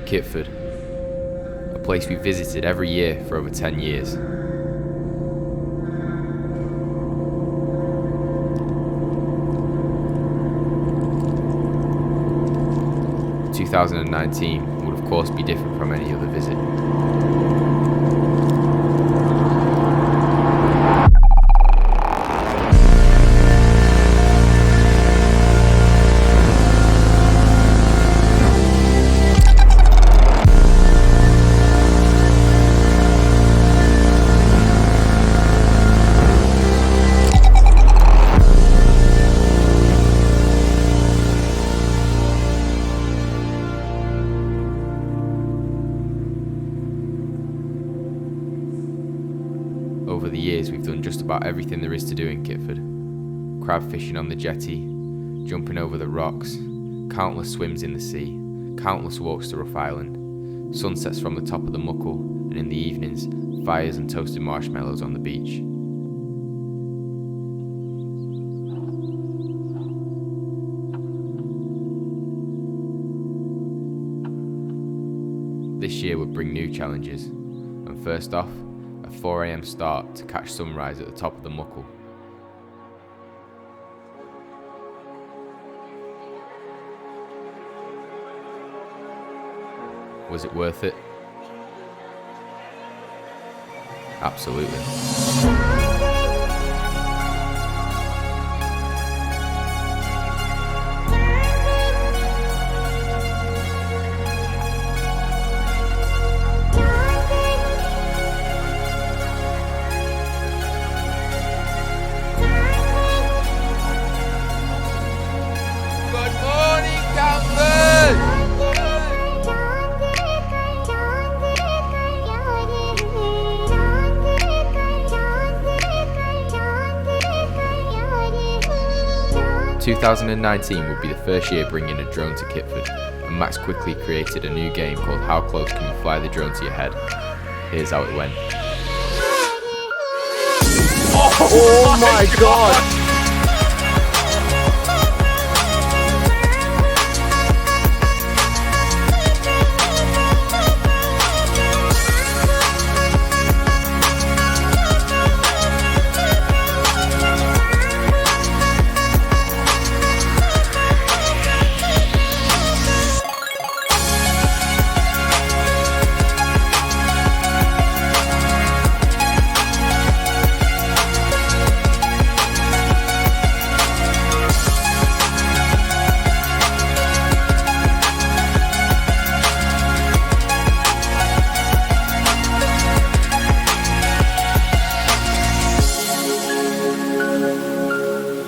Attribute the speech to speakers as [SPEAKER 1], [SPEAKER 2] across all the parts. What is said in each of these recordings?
[SPEAKER 1] Kippford, a place we visited every year for over 10 years. ...2019 would of course be different from any other visit. Over the years, we've done just about everything there is to do in Kippford. Crab fishing on the jetty, jumping over the rocks, countless swims in the sea, countless walks to Rough Island, sunsets from the top of the Muckle, and in the evenings, fires and toasted marshmallows on the beach. This year would bring new challenges, and first off, a 4 a.m. start to catch sunrise at the top of the Muckle. Was it worth it? Absolutely. 2019 would be the first year bringing a drone to Kippford, and Max quickly created a new game called How Close Can You Fly the Drone to Your Head? Here's how it went.
[SPEAKER 2] Oh my god!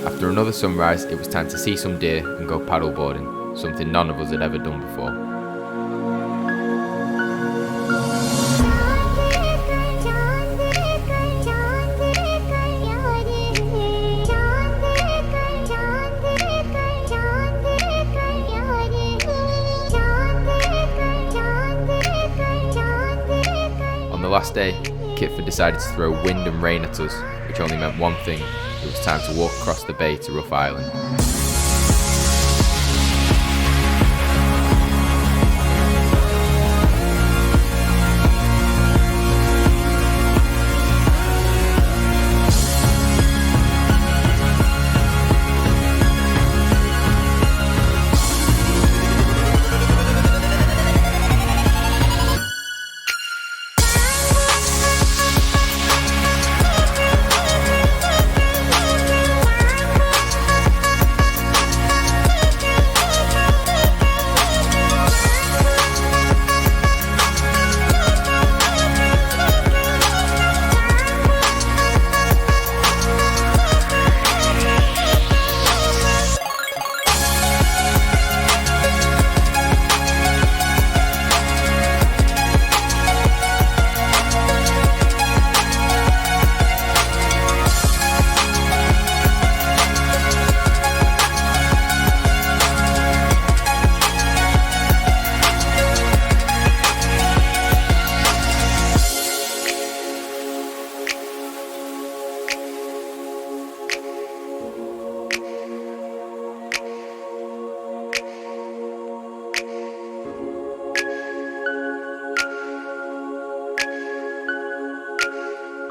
[SPEAKER 1] 'After another sunrise, it was time to see some deer and go paddleboarding, something none of us had ever done before. On the last day, Kippford decided to throw wind and rain at us, which only meant one thing: it was time to walk across the bay to Rough Island.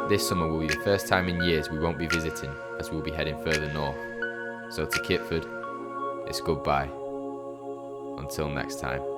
[SPEAKER 1] This summer will be the first time in years we won't be visiting, as we'll be heading further north. So to Kippford, it's goodbye. Until next time.